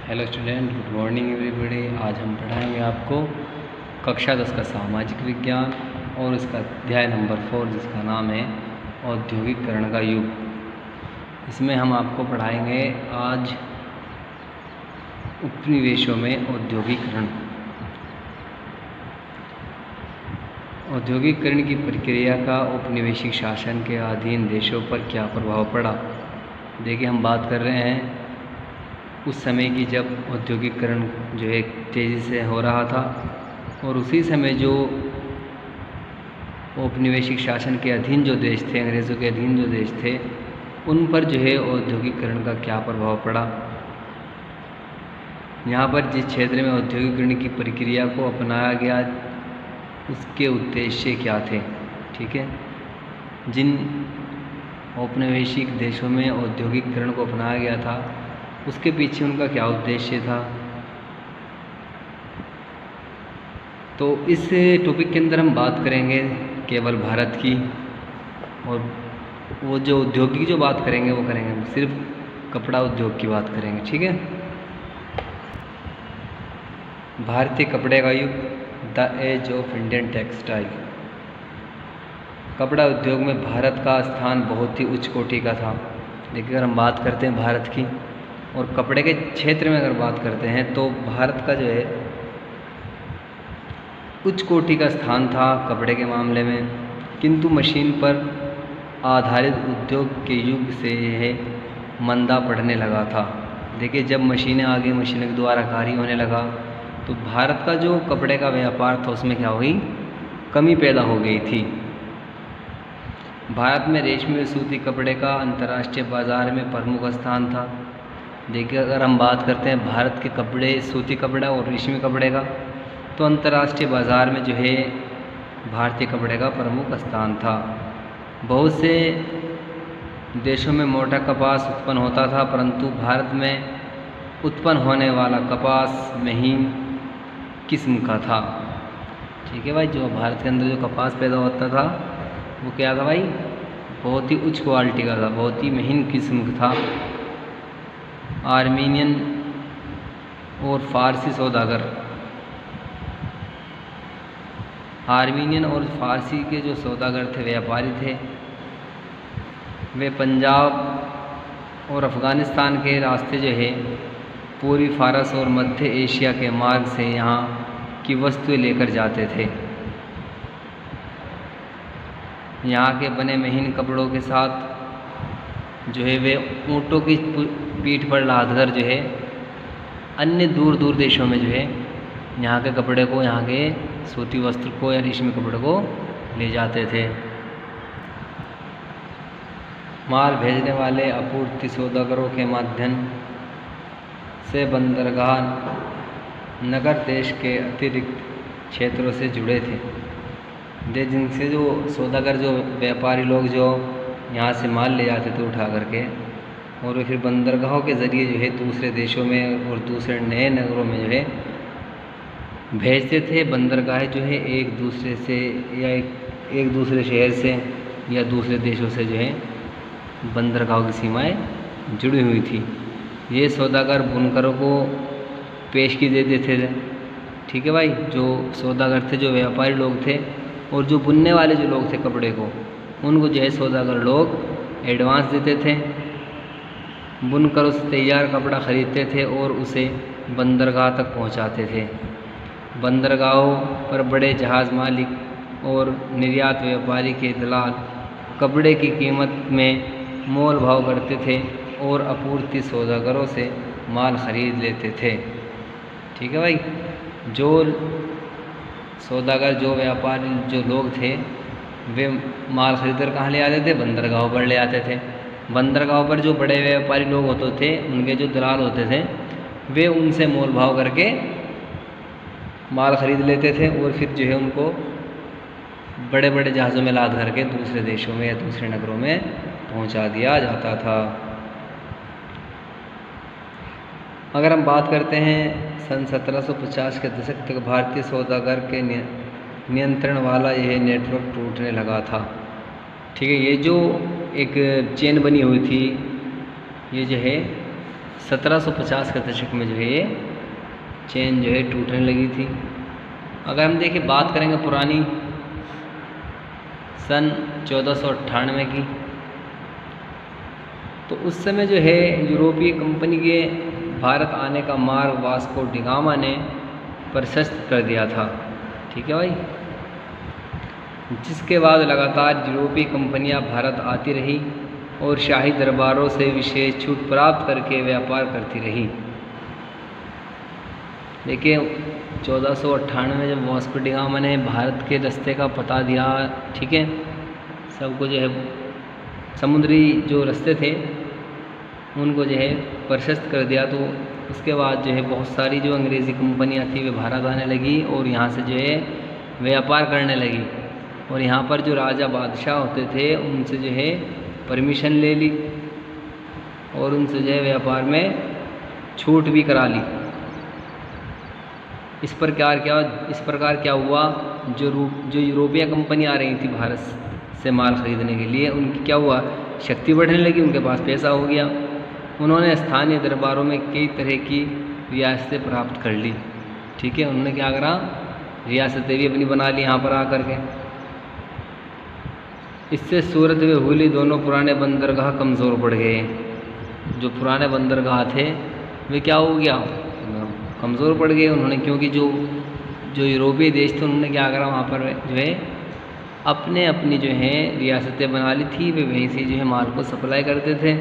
Hello student, good morning everybody. आज हम पढ़ाएंगे आपको कक्षा 10 का सामाजिक विज्ञान और इसका अध्याय नंबर 4 जिसका नाम है औद्योगिकरण का युग। इसमें हम आपको पढ़ाएंगे आज उपनिवेशों में औद्योगिकरण। औद्योगिकरण की प्रक्रिया का औपनिवेशिक शासन के अधीन देशों पर क्या प्रभाव पड़ा। देखिए, हम बात कर रहे हैं उस समय की जब औद्योगिकरण जो है तेज़ी से हो रहा था, और उसी समय जो औपनिवेशिक शासन के अधीन जो देश थे, अंग्रेज़ों के अधीन जो देश थे, उन पर जो है औद्योगिकरण का क्या प्रभाव पड़ा। यहाँ पर जिस क्षेत्र में औद्योगिकरण की प्रक्रिया को अपनाया गया उसके उद्देश्य क्या थे। ठीक है, जिन औपनिवेशिक देशों में औद्योगिकरण को अपनाया गया था उसके पीछे उनका क्या उद्देश्य था। तो इस टॉपिक के अंदर हम बात करेंगे केवल भारत की, और वो जो उद्योग की जो बात करेंगे वो करेंगे हम सिर्फ कपड़ा उद्योग की बात करेंगे। ठीक है, भारतीय कपड़े का युग, the age of Indian textile. कपड़ा उद्योग में भारत का स्थान बहुत ही उच्च कोटि का था। देखिए, अगर हम बात करते हैं भारत की और कपड़े के क्षेत्र में अगर बात करते हैं तो भारत का जो है उच्च कोटि का स्थान था कपड़े के मामले में, किंतु मशीन पर आधारित उद्योग के युग से यह मंदा पड़ने लगा था। देखिए, जब मशीनें आ गई, मशीनों के द्वारा कार्य होने लगा, तो भारत का जो कपड़े का व्यापार था उसमें क्या हुई, कमी पैदा हो गई थी। भारत में रेशमी और सूती कपड़े का अंतर्राष्ट्रीय बाजार में प्रमुख स्थान था। देखिए, अगर हम बात करते हैं भारत के कपड़े, सूती कपड़ा और रेशमी कपड़े का, तो अंतर्राष्ट्रीय बाज़ार में जो है भारतीय कपड़े का प्रमुख स्थान था। बहुत से देशों में मोटा कपास उत्पन्न होता था, परंतु भारत में उत्पन्न होने वाला कपास महीन किस्म का था। ठीक है भाई, जो भारत के अंदर जो कपास पैदा होता था वो क्या था भाई, बहुत ही उच्च क्वालिटी का था, बहुत ही महीन किस्म का था। आर्मीनियन और फारसी सौदागर, आर्मीनियन और फारसी के जो सौदागर थे, व्यापारी थे, वे पंजाब और अफ़गानिस्तान के रास्ते जो है पूर्वी फारस और मध्य एशिया के मार्ग से यहाँ की वस्तुएं लेकर जाते थे। यहाँ के बने महीन कपड़ों के साथ जो है वे ऊँटों की पीठ पर लादकर जो है अन्य दूर दूर देशों में जो है यहाँ के कपड़े को, यहाँ के सूती वस्त्र को या रेशमी कपड़े को ले जाते थे। माल भेजने वाले आपूर्ति सौदागरों के माध्यम से बंदरगाह नगर देश के अतिरिक्त क्षेत्रों से जुड़े थे। जिनसे जो सौदागर, जो व्यापारी लोग जो यहाँ से माल ले जाते थे उठा करके, और वे फिर बंदरगाहों के ज़रिए जो है दूसरे देशों में और दूसरे नए नगरों में जो है भेजते थे। बंदरगाहें जो है एक दूसरे से या एक दूसरे शहर से या दूसरे देशों से जो है बंदरगाहों की सीमाएं जुड़ी हुई थी। ये सौदागर बुनकरों को पेशगी दे देते थे। ठीक है भाई, जो सौदागर थे, जो व्यापारी लोग थे, और जो बुनने वाले जो लोग थे कपड़े को, उनको जो है सौदागर लोग एडवांस देते थे। बुनकर उस तैयार कपड़ा ख़रीदते थे और उसे बंदरगाह तक पहुंचाते थे। बंदरगाहों पर बड़े जहाज़ मालिक और निर्यात व्यापारी के दलाल कपड़े की कीमत में मोल भाव करते थे और आपूर्ति सौदागरों से माल ख़रीद लेते थे। ठीक है भाई, जो सौदागर, जो व्यापारी, जो लोग थे, वे माल खरीदकर कहाँ ले आते थे, बंदरगाहों पर ले आते थे। बंदरगाहों पर जो बड़े व्यापारी लोग होते थे, उनके जो दलाल होते थे, वे उनसे मोल भाव करके माल ख़रीद लेते थे और फिर जो है उनको बड़े बड़े जहाज़ों में लाद करके दूसरे देशों में या दूसरे नगरों में पहुंचा दिया जाता था। अगर हम बात करते हैं सन 1750 के दशक तक भारतीय सौदागर के नियंत्रण वाला यह नेटवर्क टूटने लगा था। ठीक है, ये जो एक चेन बनी हुई थी, ये जो है 1750 के दशक में जो है ये चेन जो है टूटने लगी थी। अगर हम देखें बात करेंगे पुरानी सन 1498 की, तो उस समय जो है यूरोपीय कंपनी के भारत आने का मार्ग वास्को डी गामा ने प्रशस्त कर दिया था। ठीक है भाई। जिसके बाद लगातार यूरोपीय कंपनियां भारत आती रही और शाही दरबारों से विशेष छूट प्राप्त करके व्यापार करती रही। देखिए 1498 में जब वास्को डी गामा ने भारत के रास्ते का पता दिया, ठीक है, सबको जो है समुद्री जो रास्ते थे उनको जो है प्रशस्त कर दिया, तो उसके बाद जो है बहुत सारी जो अंग्रेज़ी कंपनियां थी वे भारत आने लगी और यहाँ से जो है व्यापार करने लगी। और यहाँ पर जो राजा बादशाह होते थे उनसे जो है परमिशन ले ली और उनसे जो है व्यापार में छूट भी करा ली। इस प्रकार क्या हुआ, जो यूरोपीय कंपनी आ रही थी भारत से माल खरीदने के लिए, उनकी क्या हुआ, शक्ति बढ़ने लगी, उनके पास पैसा हो गया। उन्होंने स्थानीय दरबारों में कई तरह की रियासतें प्राप्त कर ली। ठीक है, उन्होंने क्या करा, रियासतें भी अपनी बना ली यहाँ पर आकर के। इससे सूरत व हुली दोनों पुराने बंदरगाह कमज़ोर पड़ गए। जो पुराने बंदरगाह थे वे क्या हो गया, कमज़ोर पड़ गए उन्होंने, क्योंकि जो यूरोपीय देश थे उन्होंने क्या करा, वहाँ पर जो है अपनी जो है रियासतें बना ली थी, वे वहीं से जो है माल को सप्लाई करते थे।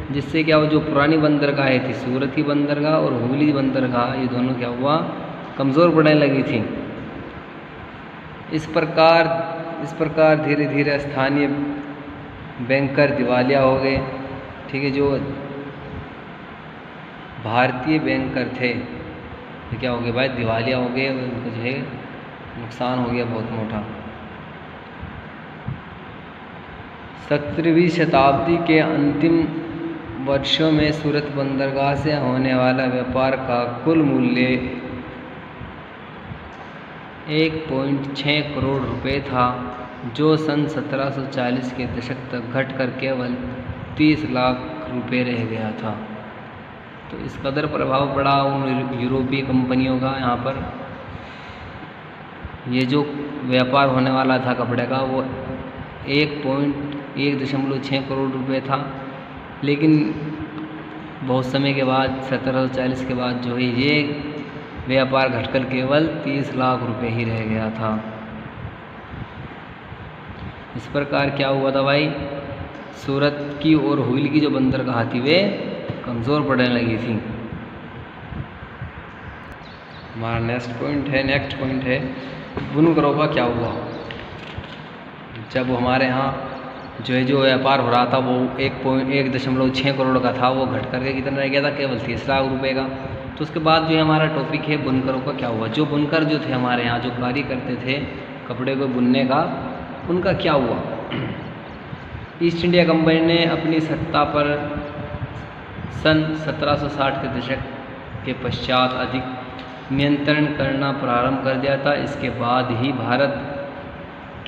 जिससे क्या हुआ, जो पुरानी बंदरगाहें थी, सूरत की बंदरगाह और हुगली बंदरगाह, ये दोनों क्या हुआ, कमज़ोर पड़ने लगी थी। इस प्रकार धीरे धीरे स्थानीय बैंकर दिवालिया हो गए। ठीक है, जो भारतीय बैंकर थे तो क्या हो गए भाई, दिवालिया हो गए, उनको जो है नुकसान हो गया बहुत मोटा। 17वीं शताब्दी के अंतिम वर्षों में सूरत बंदरगाह से होने वाला व्यापार का कुल मूल्य 1.6 करोड़ रुपए था, जो सन 1740 के दशक तक घटकर केवल 30 लाख रुपए रह गया था। तो इस कदर प्रभाव पड़ा उन यूरोपीय कंपनियों का। यहाँ पर ये जो व्यापार होने वाला था कपड़े का, वो 1.6 करोड़ रुपए था, लेकिन बहुत समय के बाद 1740 के बाद जो है ये व्यापार घटकर केवल 30 लाख रुपए ही रह गया था। इस प्रकार क्या हुआ था भाई, सूरत की और हुगली की जो बंदरगाह थी वे कमज़ोर पड़ने लगी थी। हमारा नेक्स्ट पॉइंट है बुनकरों का क्या हुआ। जब हमारे यहाँ जो व्यापार हो रहा था वो 1.6 करोड़ का था, वो घट करके कितना रह गया था, केवल 30 लाख रुपए का। तो उसके बाद जो हमारा टॉपिक है बुनकरों का क्या हुआ। जो बुनकर जो थे हमारे यहाँ, जो कार्य करते थे कपड़े को बुनने का, उनका क्या हुआ। ईस्ट इंडिया कंपनी ने अपनी सत्ता पर सन 1760 के दशक के पश्चात अधिक नियंत्रण करना प्रारंभ कर दिया था। इसके बाद ही भारत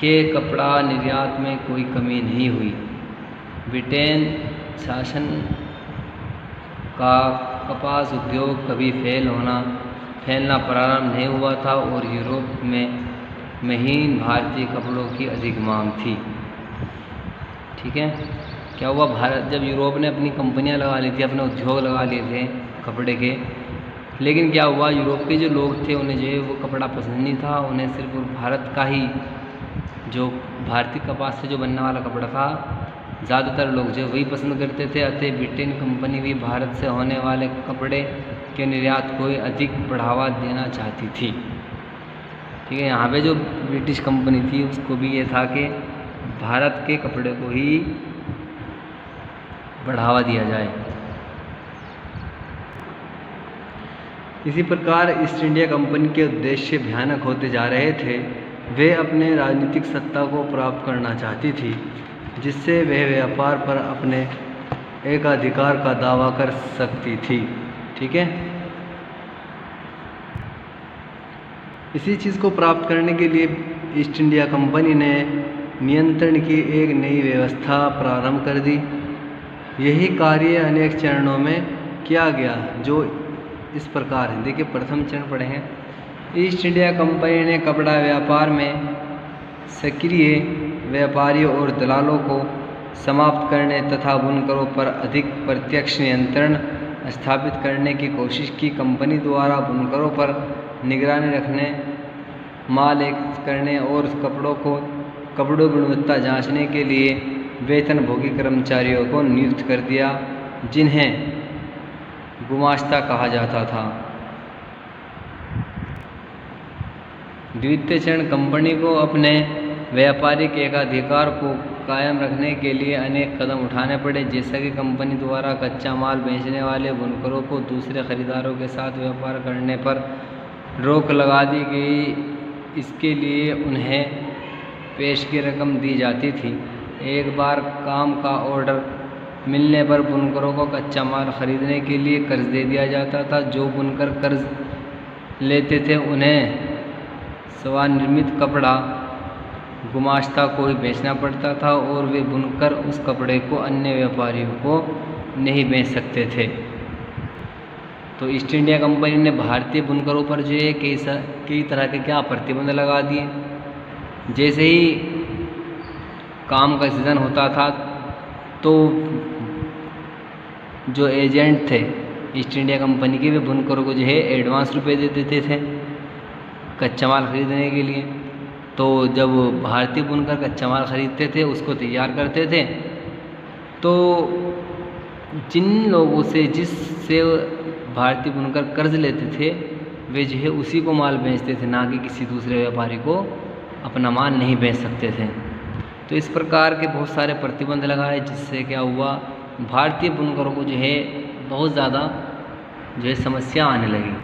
के कपड़ा निर्यात में कोई कमी नहीं हुई। ब्रिटेन शासन का कपास उद्योग कभी फैलना प्रारंभ नहीं हुआ था और यूरोप में महीन भारतीय कपड़ों की अधिक मांग थी। ठीक है, क्या हुआ, भारत जब यूरोप ने अपनी कंपनियां लगा ली थी, अपने उद्योग लगा लिए थे कपड़े के, लेकिन क्या हुआ, यूरोप के जो लोग थे उन्हें जो है वो कपड़ा पसंद नहीं था। उन्हें सिर्फ भारत का ही, जो भारतीय कपास से जो बनने वाला कपड़ा था, ज़्यादातर लोग जो वही पसंद करते थे। अतः ब्रिटेन कंपनी भी भारत से होने वाले कपड़े के निर्यात को अधिक बढ़ावा देना चाहती थी। ठीक है, यहाँ पे जो ब्रिटिश कंपनी थी उसको भी ये था कि भारत के कपड़े को ही बढ़ावा दिया जाए। इसी प्रकार ईस्ट इंडिया कंपनी के उद्देश्य भयानक होते जा रहे थे। वे अपने राजनीतिक सत्ता को प्राप्त करना चाहती थी, जिससे वह व्यापार पर अपने एकाधिकार का दावा कर सकती थी। ठीक है, इसी चीज़ को प्राप्त करने के लिए ईस्ट इंडिया कंपनी ने नियंत्रण की एक नई व्यवस्था प्रारंभ कर दी। यही कार्य अनेक चरणों में किया गया जो इस प्रकार है। देखिए प्रथम चरण पढ़े हैं, ईस्ट इंडिया कंपनी ने कपड़ा व्यापार में सक्रिय व्यापारियों और दलालों को समाप्त करने तथा बुनकरों पर अधिक प्रत्यक्ष नियंत्रण स्थापित करने की कोशिश की। कंपनी द्वारा बुनकरों पर निगरानी रखने, माल एकत्रित करने और कपड़ों गुणवत्ता जांचने के लिए वेतनभोगी कर्मचारियों को नियुक्त कर दिया, जिन्हें गुमास्ता कहा जाता था। द्वितीय चरण, कंपनी को अपने व्यापारिक एकाधिकार को कायम रखने के लिए अनेक कदम उठाने पड़े, जैसा कि कंपनी द्वारा कच्चा माल बेचने वाले बुनकरों को दूसरे खरीदारों के साथ व्यापार करने पर रोक लगा दी गई। इसके लिए उन्हें पेश की रकम दी जाती थी। एक बार काम का ऑर्डर मिलने पर बुनकरों को कच्चा माल खरीदने के लिए कर्ज दे दिया जाता था। जो बुनकर कर्ज लेते थे उन्हें स्वनिर्मित कपड़ा गुमास्ता को ही बेचना पड़ता था और वे बुनकर उस कपड़े को अन्य व्यापारियों को नहीं बेच सकते थे। तो ईस्ट इंडिया कंपनी ने भारतीय बुनकरों पर जो है कई तरह के प्रतिबंध लगा दिए। जैसे ही काम का सीज़न होता था तो जो एजेंट थे ईस्ट इंडिया कंपनी के, वे बुनकरों को जो है एडवांस रुपए दे देते थे कच्चा माल खरीदने के लिए। तो जब भारतीय बुनकर कच्चा माल खरीदते थे, उसको तैयार करते थे, तो जिन लोगों से जिससे भारतीय बुनकर कर्ज लेते थे वे जो है उसी को माल बेचते थे, ना कि किसी दूसरे व्यापारी को अपना माल नहीं बेच सकते थे। तो इस प्रकार के बहुत सारे प्रतिबंध लगाए, जिससे क्या हुआ, भारतीय बुनकरों को जो है बहुत ज़्यादा जो है समस्या आने लगी।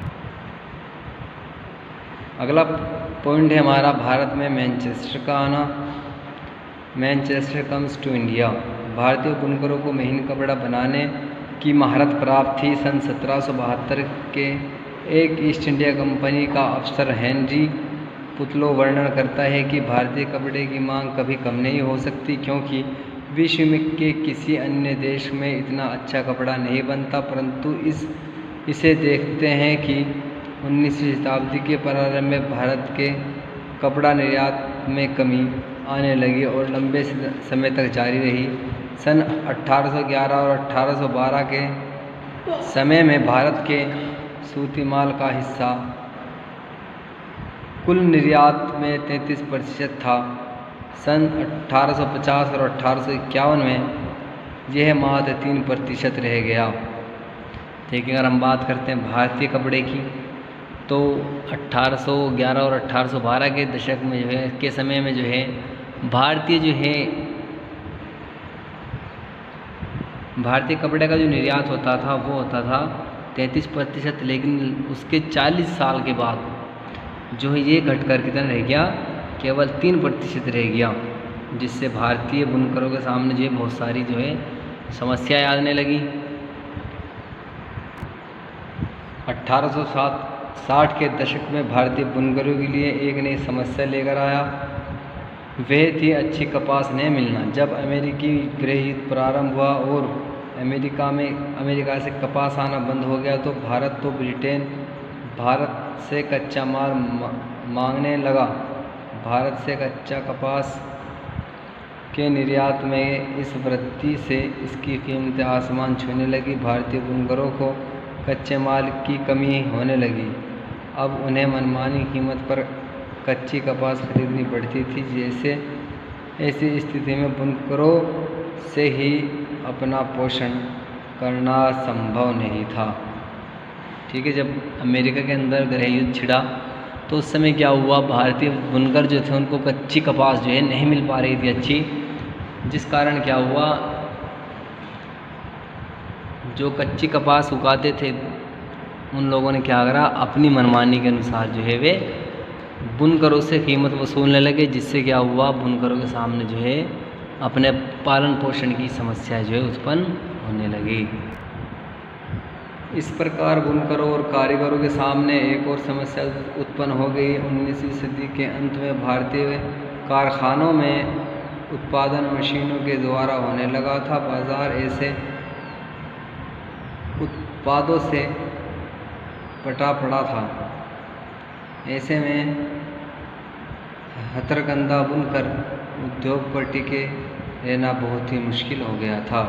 अगला पॉइंट है हमारा भारत में मैनचेस्टर का आना। Manchester comes to India. भारतीय बुनकरों को महीन कपड़ा बनाने की महारत प्राप्त थी। सन 1772 के एक ईस्ट इंडिया कंपनी का अफसर हेनरी पुतलो वर्णन करता है कि भारतीय कपड़े की मांग कभी कम नहीं हो सकती, क्योंकि विश्व में के किसी अन्य देश में इतना अच्छा कपड़ा नहीं बनता। परंतु इसे देखते हैं कि 19वीं शताब्दी के प्रारंभ में भारत के कपड़ा निर्यात में कमी आने लगी और लंबे समय तक जारी रही। सन 1811 और 1812 के समय में भारत के सूती माल का हिस्सा कुल निर्यात में 33% था। सन 1850 और 1851 में यह मात्र 3% रह गया। देखिए, अगर हम बात करते हैं भारतीय कपड़े की, तो 1811 और 1812 के दशक में जो है के समय में जो है भारतीय कपड़े का जो निर्यात होता था वो होता था 33%, लेकिन उसके 40 साल के बाद जो है ये घटकर कितना रह गया, केवल 3% रह गया, जिससे भारतीय बुनकरों के सामने जो है बहुत सारी जो है समस्याएं आने लगी। 1860 के दशक में भारतीय बुनकरों के लिए एक नई समस्या लेकर आया, वह थी अच्छी कपास नहीं मिलना। जब अमेरिकी गृह युद्ध प्रारंभ हुआ और अमेरिका से कपास आना बंद हो गया, तो ब्रिटेन भारत से कच्चा माल मांगने लगा। भारत से कच्चा कपास के निर्यात में इस वृद्धि से इसकी कीमतें आसमान छूने लगी। भारतीय बुनकरों को कच्चे माल की कमी होने लगी। अब उन्हें मनमानी कीमत पर कच्ची कपास खरीदनी पड़ती थी। ऐसी स्थिति में बुनकरों से ही अपना पोषण करना संभव नहीं था। ठीक है, जब अमेरिका के अंदर गृह युद्ध छिड़ा तो उस समय क्या हुआ, भारतीय बुनकर जो थे उनको कच्ची कपास जो है नहीं मिल पा रही थी अच्छी, जिस कारण क्या हुआ, जो कच्ची कपास उगाते थे उन लोगों ने क्या करा, अपनी मनमानी के अनुसार जो है वे बुनकरों से कीमत वसूलने लगे, जिससे क्या हुआ, बुनकरों के सामने जो है अपने पालन पोषण की समस्या जो है उत्पन्न होने लगी। इस प्रकार बुनकरों और कारीगरों के सामने एक और समस्या उत्पन्न हो गई। 19वीं सदी के अंत में भारतीय कारखानों में उत्पादन मशीनों के द्वारा होने लगा था। बाजार ऐसे उत्पादों से पटा पड़ा था। ऐसे में हथकरघा बुनकर उद्योग पर टिके रहना बहुत ही मुश्किल हो गया था।